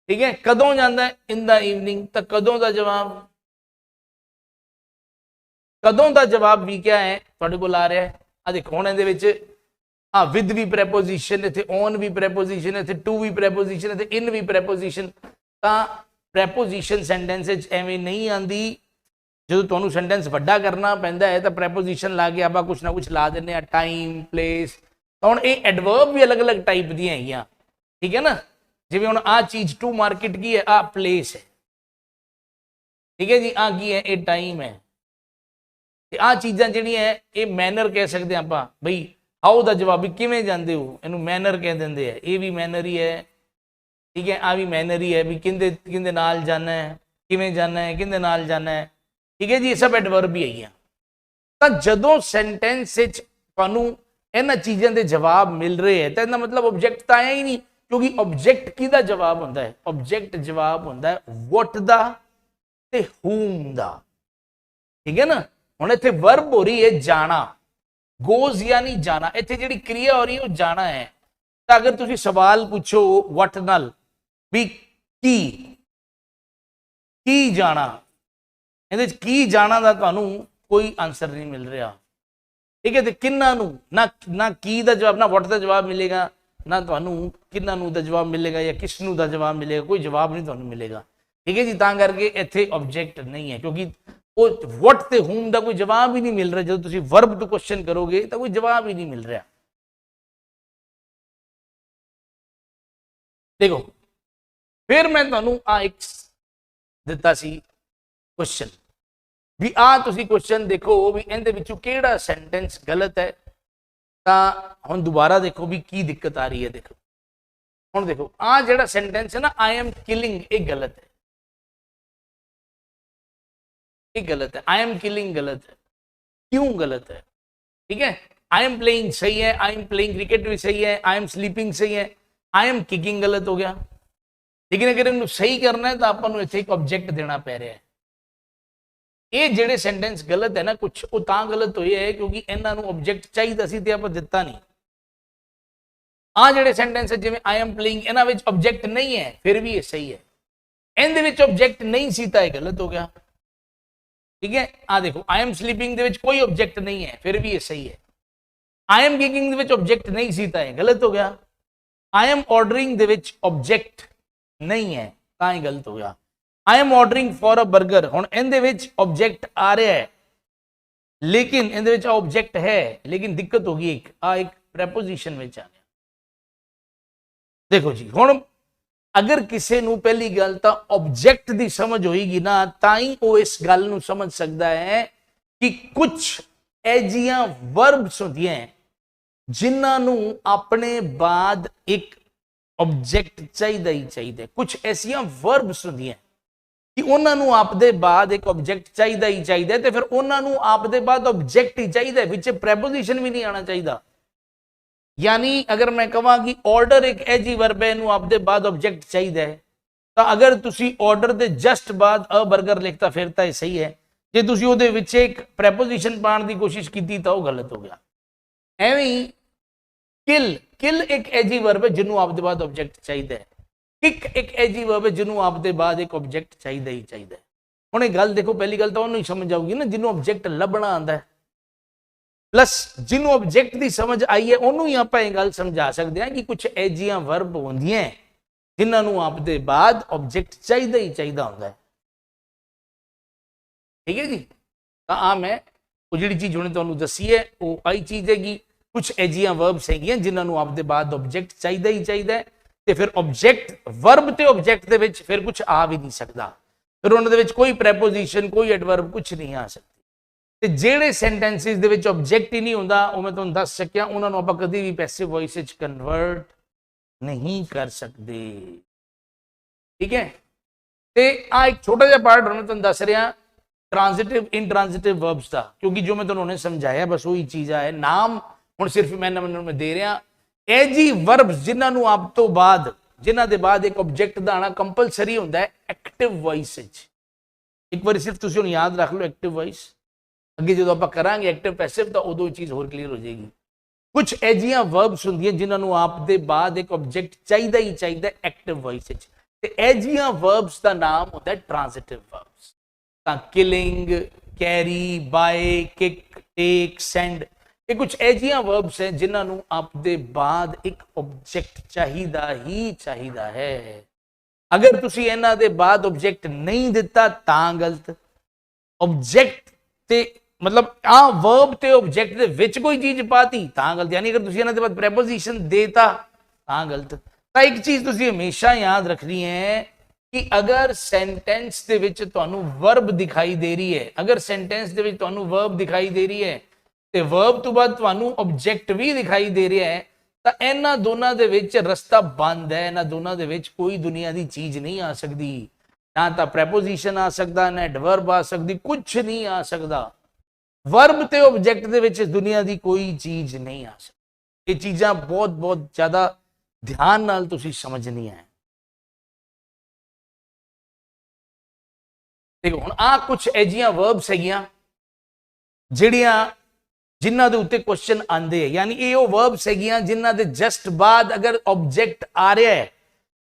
ਠੀਕ ਹੈ, ਕਦੋਂ ਜਾਂਦਾ ਹੈ, ਇਨ ਦਾ ਈਵਨਿੰਗ, ਤਾਂ ਕਦੋਂ ਦਾ ਜਵਾਬ, ਕਦੋਂ ਦਾ ਜਵਾਬ ਵੀ ਕਿਆ ਹੈ ਤੁਹਾਡੇ ਕੋਲ ਆ ਰਿਹਾ ਹੈ। ਆ ਦੇਖੋ ਹੁਣ ਇਹਦੇ ਵਿੱਚ ਆ ਵਿਦ ਵੀ ਪ੍ਰੈਪੋਜੀਸ਼ਨ, ਇੱਥੇ ਔਨ ਵੀ ਪ੍ਰੈਪੋਜੀਸ਼ਨ, ਇੱਥੇ ਟੂ ਵੀ ਪ੍ਰੈਪੋਜੀਸ਼ਨ, ਇੱਥੇ ਇਨ ਵੀ ਪ੍ਰੈਪੋਜੀਸ਼ਨ। ਤਾਂ ਪ੍ਰੈਪੋਜੀਸ਼ਨ ਸੈਂਟੈਂਸ ਵਿੱਚ ਐਵੇਂ ਨਹੀਂ ਆਂਦੀ। ਜਦੋਂ ਤੁਹਾਨੂੰ ਸੈਂਟੈਂਸ ਵੱਡਾ ਕਰਨਾ ਪੈਂਦਾ ਹੈ ਤਾਂ ਪ੍ਰੈਪੋਜੀਸ਼ਨ ਲਾ ਕੇ ਆਪਾਂ ਕੁਛ ਨਾ ਕੁਛ ਲਾ ਦਿੰਦੇ ਆ, ਟਾਈਮ, ਪਲੇਸ। ਤਾਂ ਹੁਣ ਇਹ ਐਡਵਰਬ ਵੀ ਅਲੱਗ-ਅਲੱਗ ਟਾਈਪ ਦੀਆਂ ਹੈਗੀਆਂ। ਠੀਕ ਹੈ ਨਾ, ਜਿਵੇਂ ਹੁਣ ਆ ਚੀਜ਼ ਟੂ ਮਾਰਕੀਟ ਕੀ ਹੈ, ਆ ਪਲੇਸ ਹੈ। ਠੀਕ ਹੈ ਜੀ, ਆ ਕੀ ਹੈ, ਇਹ ਟਾਈਮ ਹੈ। ਤੇ ਆ ਚੀਜ਼ਾਂ ਜਿਹੜੀਆਂ ਹੈ ਇਹ ਮੈਨਰ ਕਹਿ ਸਕਦੇ ਆਪਾਂ, ਬਈ ਹਾਊ ਦਾ ਜਵਾਬ ਵੀ ਕਿਵੇਂ ਜਾਂਦੇ ਹੋ, ਇਹਨੂੰ ਮੈਨਰ ਕਹਿ ਦਿੰਦੇ ਆ। ਇਹ ਵੀ ਮੈਨਰ ਹੀ ਹੈ। ਠੀਕ ਹੈ, ਆ ਵੀ ਮੈਨਰ ਹੀ ਹੈ ਵੀ ਕਿੰਦੇ ਕਿੰਦੇ ਨਾਲ ਜਾਣਾ ਹੈ, ਕਿਵੇਂ ਜਾਣਾ ਹੈ, ਕਿੰਦੇ ਨਾਲ ਜਾਣਾ ਹੈ। ਠੀਕ ਹੈ ਜੀ, ਇਹ ਸਭ ਐਡਵਰਬ ਹੀ ਹੈਗੀਆਂ। ਤਾਂ ਜਦੋਂ ਸੈਂਟੈਂਸ ਵਿੱਚ ਤੁਹਾਨੂੰ ਇਹਨਾਂ ਚੀਜ਼ਾਂ ਦੇ ਜਵਾਬ ਮਿਲ ਰਹੇ ਹੈ ਤਾਂ ਇਹਦਾ ਮਤਲਬ ਆਬਜੈਕਟ ਤਾਂ ਆਇਆ ਹੀ ਨਹੀਂ, ਕਿਉਂਕਿ ਆਬਜੈਕਟ ਕਿਹਦਾ ਜਵਾਬ ਹੁੰਦਾ ਹੈ, ਆਬਜੈਕਟ ਜਵਾਬ ਹੁੰਦਾ ਹੈ what ਦਾ ਤੇ whom ਦਾ। ਠੀਕ ਹੈ ਨਾ, ਹੁਣ ਇੱਥੇ ਵਰਬ ਹੋ ਰਹੀ ਹੈ ਜਾਣਾ, ਗੋਜ਼ ਯਾਨੀ ਜਾਣਾ, ਇੱਥੇ ਜਿਹੜੀ ਕਿਰਿਆ ਹੋ ਰਹੀ ਹੈ ਉਹ ਜਾਣਾ ਹੈ। ਤਾਂ ਅਗਰ ਤੁਸੀਂ ਸਵਾਲ ਪੁੱਛੋ what ਨਾਲ ਵੀ ਕੀ ਜਾਣਾ, ਇਹਦੇ ਚ ਕੀ ਜਾਣਾ ਦਾ ਤੁਹਾਨੂੰ ਕੋਈ ਆਨਸਰ ਨਹੀਂ ਮਿਲ ਰਿਹਾ। ठीक है। तो किन्ना नू ना की दा जवाब, ना वट का जवाब मिलेगा, ना तुहानू किन्ना नू दा जवाब मिलेगा या किस नू दा जवाब मिलेगा, कोई जवाब नहीं तुहानू मिलेगा। ठीक है जी, तां करके इत्थे ऑब्जेक्ट नहीं है, क्योंकि वो वट ते हुम दा कोई जवाब ही नहीं मिल रहा। जो तुसीं वर्ब तो क्वेश्चन करोगे तो कोई जवाब ही नहीं मिल रहा। देखो फिर मैं तुहानू आ एक दिता सी क्वेश्चन भी आ तुसीं क्वेश्चन देखो भी इहदे विचों किहड़ा सेंटेंस गलत है। हुण दोबारा देखो भी की दिक्कत आ रही है। देखो हुण देखो आ जिहड़ा सेंटेंस है ना, आई एम किलिंग, ये गलत है, ये गलत है। आई एम किलिंग गलत है। क्यों गलत है? ठीक है, आई एम प्लेइंग सही है, आई एम प्लेइंग क्रिकेट भी सही है, आई एम स्लीपिंग सही है, आई एम किकिंग गलत हो गया। लेकिन अगर इन्हें सही करना है तो आपको इत्थे एक ऑब्जेक्ट देना पै रहा है। ये जेडे सेंटेंस गलत है ना कुछ, वो तां गलत होए है क्योंकि इन्हां नूं ऑब्जेक्ट चाहिदा सी ते आपां दित्ता नहीं। आ जेडे सेंटेंस है जिवें आई एम प्लेइंग, इन्हां विच ऑब्जेक्ट नहीं है, फिर भी ये सही है। इहदे विच ऑब्जेक्ट नहीं सी तां ये गलत हो गया। ठीक है, आ देखो आई एम स्लीपिंग दे विच कोई ऑब्जेक्ट नहीं है, फिर भी ये सही है। I am kicking they which object नहीं सी तां ये गलत हो गया। I am ordering they which object नहीं है तां ये गलत हो गया। I am ordering for a burger, हुण इहदे विच ऑब्जेक्ट आ रहा है, लेकिन इहदे विच ऑब्जेक्ट है, लेकिन दिक्कत होगी एक प्रेपोजिशन विच आ गया। देखो जी हुण अगर किसी नूं पहली गल तां ऑब्जेक्ट दी समझ होएगी ना, ताई वो इस गल नूं समझ सकदा है कि कुछ ऐजियां वर्ब्स होंदियां हैं जिन्हां नूं अपने बाद एक ऑब्जेक्ट चाहिदा ही चाहिदा। कुछ ऐसियां वर्ब्स होंदियां कि उन्होंने आपदे बाद एक ऑब्जेक्ट चाहिदा ही चाहिदा, तो फिर उन्होंने आपदे बाद ऑब्जेक्ट ही चाहिदा, विच प्रेपोजिशन भी नहीं आना चाहिदा। यानी अगर मैं कहां कि ऑर्डर एक ऐजी वर्ब है, इनू आपदे बाद ऑब्जेक्ट चाहिदा है, तो अगर तुसी ऑर्डर दे जस्ट बाद अ बर्गर लिखता फिर तो सही है। जे तुसी उहदे विच एक प्रेपोजिशन पाने की कोशिश की तो गलत हो गया। एवें ही किल एक ऐजी वर्ब है जिन्होंने आपदे बाद ऑब्जेक्ट चाहिदा है। किक एक ऐजी वर्ब है जिन्होंने आपदे बाद एक ऑब्जेक्ट चाहिदा ही चाहिदा है। हुण ये गल देखो, पहली गल तो उन्होंने समझ आऊगी ना जिन्होंने ऑब्जेक्ट लभना आंदा है, प्लस जिन्होंने ऑब्जेक्ट की समझ आई है उन्होंने ही आपां ये गल समझा सकते हैं कि कुछ ऐजियां वर्ब होंदियां जिन्होंने आपदे बाद ऑब्जेक्ट चाहिदा ही चाहिदा होंदा है। ठीक है जी, तो आ मैं वो जिहड़ी चीज हुणे तुहानूं दसी है वो आई चीज है कि कुछ ऐजियां वर्ब्स हैगियां जिन्होंने आपदे बाद ऑब्जेक्ट चाहिदा ही चाहिदा है, ते फिर ऑब्जेक्ट वर्ब ते ऑब्जेक्ट दे विच फिर कुछ आ भी नहीं सकता, फिर उन्हां दे विच कोई प्रेपोजिशन कोई एडवर्ब कुछ नहीं आ सकती। ते जेड़े सेंटेंसिस दे विच ऑब्जेक्ट ही नहीं हुंदा वो मैं तुहानूं दस सकिया, उन्हां नूं आपां कदी भी पैसिव वॉइस विच कन्वर्ट नहीं कर सकते। ठीक है, ते आ एक छोटा जिहा पार्ट मैं तुहानूं दस रहा ट्रांजिटिव इंट्रांजिटिव वर्ब्स का, क्योंकि जो मैं तुहानूं समझाया बस वही चीज़ है। नाम हुण सिर्फ मैं दे रहा ऐजी वर्ब्स जिन्होंने आप तो बाद जिन्हों के बाद एक ऑब्जेक्ट का आना कंपलसरी होंदा है एक्टिव वॉइस। एक बार सिर्फ तुसीं हुण याद रख लो एक्टिव वॉइस, अगे जो आप करांगे एक्टिव पैसिव तो उदों चीज़ होर क्लीयर हो जाएगी। कुछ ऐजियां वर्ब्स होंदियां जिन्होंने आप दे बाद एक ऑब्जेक्ट चाहिदा ही चाहिदा एक्टिव वॉइस। ते ऐजियां वर्ब्स का नाम होता है transitive verbs. Killing, carry, buy, kick, take, send, ये कुछ ऐजियां वर्ब्स हैं जिन्होंने आपदे बाद एक ऑब्जेक्ट चाहिदा ही चाहिदा है। अगर तुसी इन्हां दे बाद ऑब्जेक्ट नहीं दिता तां गलत। ऑब्जेक्ट ते मतलब आ वर्ब ते ऑब्जेक्ट दे विच कोई चीज पाती तां गलत, यानी अगर तुसी इन्हां दे बाद प्रेपोजिशन देता तां गलत। तां एक चीज तुसी हमेशा याद रखनी है कि अगर सेंटेंस दे विच तुहानूं वर्ब दिखाई दे रही है, अगर सेंटेंस दे विच तुहानूं वर्ब दिखाई दे रही है ते वर्ब तो बाद तुहानूं ऑब्जेक्ट भी दिखाई दे रहा है, तो इन्हां दोनों दे विच रस्ता बंद है। इन्हां दोनों दे विच कोई दुनिया की चीज नहीं आ सकती, ना तो प्रेपोजिशन आ सकता, ना एडवर्ब आ सकती, कुछ नहीं आ सकता। वर्ब ते ऑब्जेक्ट दे विच दुनिया की कोई चीज नहीं आ सकती। ये चीज़ां बहुत बहुत ज्यादा ध्यान नाल तुसीं समझनी है। देखो हुण आ कुछ ऐजियां वर्ब्स हैगियां जिहड़ियां जिन्हां दे उत्ते क्वेश्चन आंदे है, यानी ये वर्ब्स हैगियां जिन्हां दे जस्ट बाद अगर ऑब्जेक्ट आ रहा है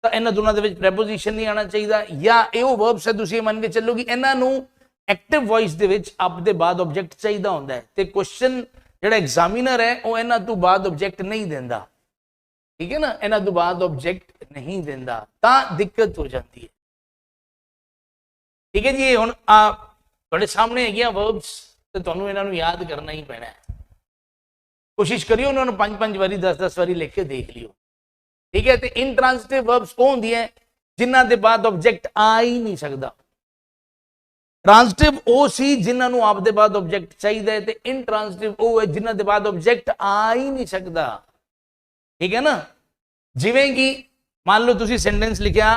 तो इन्हां दोनों दे विच प्रेपोजिशन नहीं आना चाहिए, या ये वर्ब्स है तुसीं मन के चलो कि इन्हां नूं एक्टिव वॉइस दे विच आपदे बाद ऑब्जेक्ट चाहिदा हुंदा है। ते क्वेश्चन ਜਿਹੜਾ ਐਗਜ਼ਾਮੀਨਰ ਹੈ ਉਹ ਇਹਨਾਂ ਤੋਂ ਬਾਅਦ ਆਬਜੈਕਟ ਨਹੀਂ ਦਿੰਦਾ, ਠੀਕ ਹੈ ਨਾ, ਇਹਨਾਂ ਤੋਂ ਬਾਅਦ ਆਬਜੈਕਟ ਨਹੀਂ ਦਿੰਦਾ ਤਾਂ ਦਿੱਕਤ ਹੋ ਜਾਂਦੀ ਹੈ। ਠੀਕ ਹੈ ਜੀ, ਹੁਣ ਤੁਹਾਡੇ ਸਾਹਮਣੇ ਹੈਗੀਆਂ ਵਰਬਸ ਤੇ ਤੁਹਾਨੂੰ ਇਹਨਾਂ ਨੂੰ ਯਾਦ ਕਰਨਾ ਹੀ ਪੈਣਾ ਹੈ। ਕੋਸ਼ਿਸ਼ ਕਰਿਓ ਉਹਨਾਂ ਨੂੰ 5-5 ਵਾਰੀ 10-10 ਵਾਰੀ ਲਿਖ ਕੇ ਦੇਖ ਲਿਓ, ਠੀਕ ਹੈ। ਤੇ ਇਨਟ੍ਰਾਂਜ਼ਿਟਿਵ ਵਰਬਸ ਉਹ ਹੁੰਦੀਆਂ ਜਿਨ੍ਹਾਂ ਦੇ ਬਾਅਦ ਆਬਜੈਕਟ ਆ ਹੀ ਨਹੀਂ ਸਕਦਾ। ਟ੍ਰਾਂਜ਼ਿਟਿਵ ਉਹ ਸੀ ਜਿਨ੍ਹਾਂ ਨੂੰ ਆਪਦੇ ਬਾਅਦ ਆਬਜੈਕਟ ਚਾਹੀਦਾ ਹੈ, ਤੇ ਇਨਟ੍ਰਾਂਜ਼ਿਟਿਵ ਉਹ ਹੈ ਜਿਨ੍ਹਾਂ ਦੇ ਬਾਅਦ ਆਬਜੈਕਟ ਆ ਹੀ ਨਹੀਂ ਸਕਦਾ, ਠੀਕ ਹੈ ਨਾ। ਜਿਵੇਂ ਕਿ ਮੰਨ ਲਓ ਤੁਸੀਂ ਸੈਂਟੈਂਸ ਲਿਖਿਆ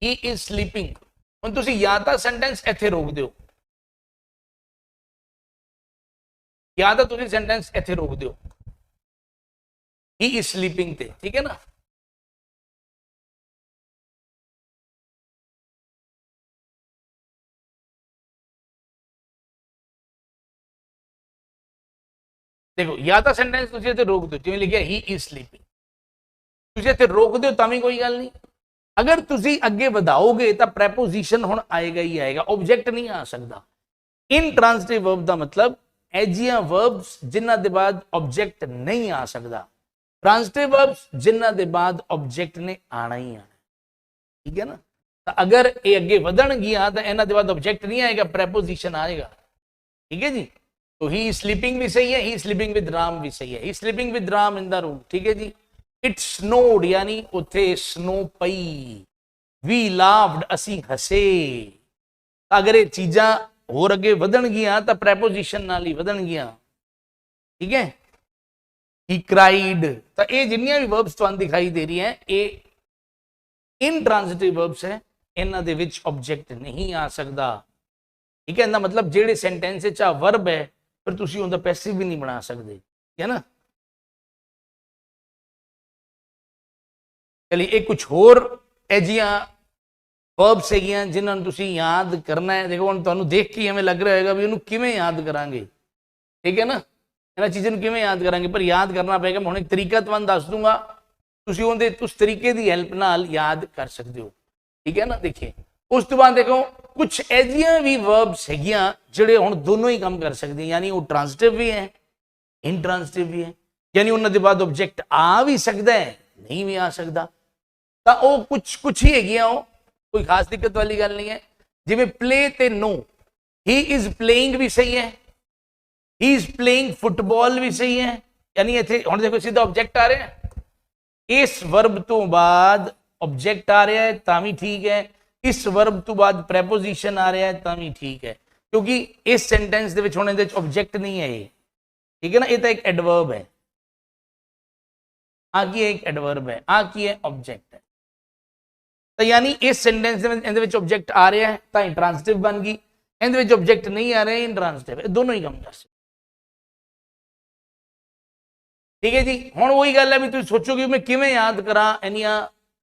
ਹੀ ਇਜ਼ ਸਲੀਪਿੰਗ, ਹੁਣ ਤੁਸੀਂ ਜਾਂ ਤਾਂ ਸੈਂਟੈਂਸ ਇੱਥੇ ਰੋਕ ਦਿਓ, ਜਾਂ ਤਾਂ ਤੁਸੀਂ ਸੈਂਟੈਂਸ ਇੱਥੇ ਰੋਕ ਦਿਓ ਹੀ ਇਜ਼ ਸਲੀਪਿੰਗ ਤੇ, ਠੀਕ ਹੈ ਨਾ। देखो या तो सेंटेंस तुझे इत्थे रोक दो, जिवें लिखिया ही इज स्लीपिंग, तुझे इत्थे रोक दो तां भी कोई गल नहीं। अगर तुसी अगे वधाओगे तो प्रैपोजिशन हुण आएगा ही आएगा, ऑब्जेक्ट नहीं आ सकता। इनट्रांजिटिव वर्ब दा मतलब ऐजियां वर्ब्स जिन्हां दे बाद ऑब्जेक्ट नहीं आ सकता, ट्रांजिटिव वर्ब्स जिन्हां दे बाद ऑब्जेक्ट ने आना ही आना, ठीक है ना। तो अगर ये अगे वधणगियां तो इन्हां दे बाद ऑब्जेक्ट नहीं आएगा, प्रैपोजिशन आएगा, ठीक है जी। तो ही स्लीपिंग भी सही है, ही स्लीपिंग विद राम भी सही है, he sleeping with Ram in the room, ठीक है जी। इट स्नोड यानी उत्थे स्नो पई, वी लाफ्ड असी हसे। अगर ये चीज़ां होर अगे वधणगियां तो प्रैपोजिशन नाल ही वधणगियां, ठीक है। ही क्राइड, तो ये जिन्नियां भी वर्ब्स तुहानूं दिखाई दे रही हैं ये इनट्रांजिटिव वर्ब्स है, इन्हां दे विच ऑब्जेक्ट नहीं आ सकता, ठीक है। इहदा मतलब जिहड़े सेंटेंस विच आ वर्ब है फिर तुसी उनका पैसिव भी नहीं बना सकते, है ना। चलिए एक कुछ होर ऐजियां वर्ब्स हैगियां जिन्हां नूं तुसी याद करना है। देखो हुण तुहानूं देख के हमें लग रहा होगा भी इहनूं किवें याद करांगे, ठीक है ना, इन्हां चीज़ां नूं किवें याद करांगे, पर याद करना पेगा। मैं हुण एक तरीका तुहानूं दस दूंगा, तुसी उहदे उस तरीके की हेल्प नाल याद कर सकते हो, ठीक है ना। देखिए उस तो बाद देखो कुछ ऐजियां भी वर्ब्स हैगियां जिहड़े हुण दोनों ही काम कर सकते हैं, यानी वो ट्रांजिटिव भी है इनट्रांजिटिव भी है, यानी उन्हां दे बाद ऑब्जेक्ट आ भी सकता है नहीं भी आ सकता। तो वो कुछ ही हैगियां, वो कोई खास दिक्कत वाली गल नहीं है। जिवें प्ले ते नो, ही इज प्लेइंग भी सही है, ही इज प्लेइंग फुटबॉल भी सही है, यानी इत्थे हुण देखो सीधा ऑब्जेक्ट आ रहा है, इस वर्ब तो बाद ऑब्जेक्ट आ रहा है तां भी ठीक है, इस वर्ब तो बाद प्रैपोजिशन आ रहा है तां भी ठीक है, क्योंकि इस सेंटेंस दे विच हुण इहदे विच ऑब्जेक्ट नहीं है ये, ठीक है ना। ये तो एक एडवर्ब है, आ की एक एडवर्ब है, आ की है ऑब्जेक्ट है। तो यानी इस सेंटेंस दे विच इहदे विच ऑब्जेक्ट आ रहा है तां इंट्रांजिटिव बन गई, इहदे विच ऑब्जेक्ट नहीं आ रहा है इंट्रांजिटिव, दोनों ही काम कर सकते, ठीक है जी। हुण वही गल है भी तुसीं सोचोगे मैं किवें याद करा इन्नियां,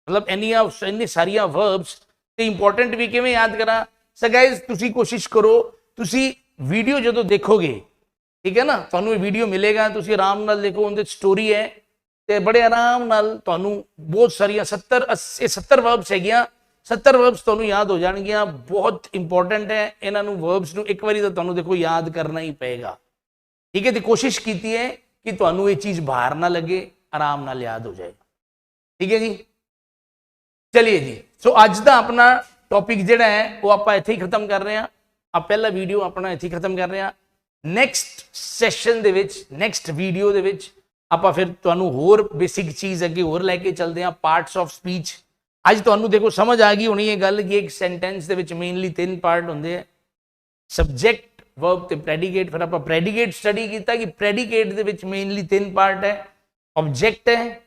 मतलब इन्नी सारियां वर्ब्स ते इंपॉर्टेंट भी किवें याद करा। सो गाइज तुसी कोशिश करो, तुसी वीडियो जो देखोगे, ठीक है ना, तुहानूं वीडियो मिलेगा, तुसी आराम नाल देखो, उनदे स्टोरी है ते बड़े आराम नाल तुहानूं बहुत सारियां 70 वर्ब्स हैगियां, 70 वर्ब्स तुहानूं याद हो जाणगियां। बहुत इंपॉर्टेंट है, इन्हां नूं वर्ब्स नूं एक बारी तो तुहानूं देखो याद करना ही पेगा, ठीक है। तो कोशिश कीती है कि तुहानूं ये चीज़ बाहर ना लगे, आराम नाल याद हो जाए, ठीक है जी। चलिए जी, सो अज का अपना टॉपिक जिहड़ा है वो आप इत्थे ही खत्म कर रहे हैं, आप पहला वीडियो अपना इत्थे ही खत्म कर रहे हैं। नैक्सट सैशन दे विच, नैक्सट वीडियो दे विच आपां फिर तुहानूं होर बेसिक चीज़ अगे होर लैके चलते हैं, पार्ट्स ऑफ स्पीच। अज तुहानूं देखो समझ आ गई होनी ये गल कि एक sentence they which mainly 3 part होंदे हैं, सबजैक्ट, वर्ब ते प्रेडिकेट। फिर आपां प्रेडिकेट स्टडी कीता कि predicate they which mainly 3 part है, ऑब्जेक्ट है,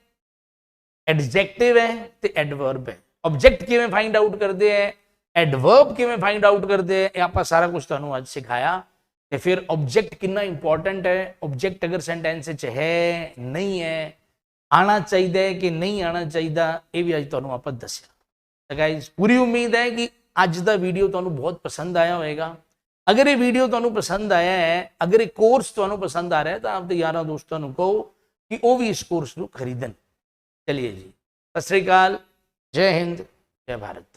एडजैक्टिव है ते एडवर्ब है। ऑब्जेक्ट किवें फाइंड आउट करते हैं, एडवर्ब किवें फाइंड आउट करते हैं, आप सारा कुछ तुहानूं अज सिखाया। तो फिर ऑब्जेक्ट कितना इंपॉर्टेंट है, ऑब्जेक्ट अगर सेंटेंस है नहीं है, आना चाहिए कि नहीं आना चाहिए, ये भी अज तुहानूं आपां दस्सिया। तो गाइज पूरी उम्मीद है कि अज का वीडियो तुहानूं बहुत पसंद आया होगा। अगर ये वीडियो तुहानूं पसंद आया है, अगर ये कोर्स तुहानूं पसंद आ रहा है तो आप यारां दोस्तां नूं कहो कि वो भी इस कोर्स को खरीदन। चलिए जी, सत श्री अकाल, जय हिंद, जय भारत।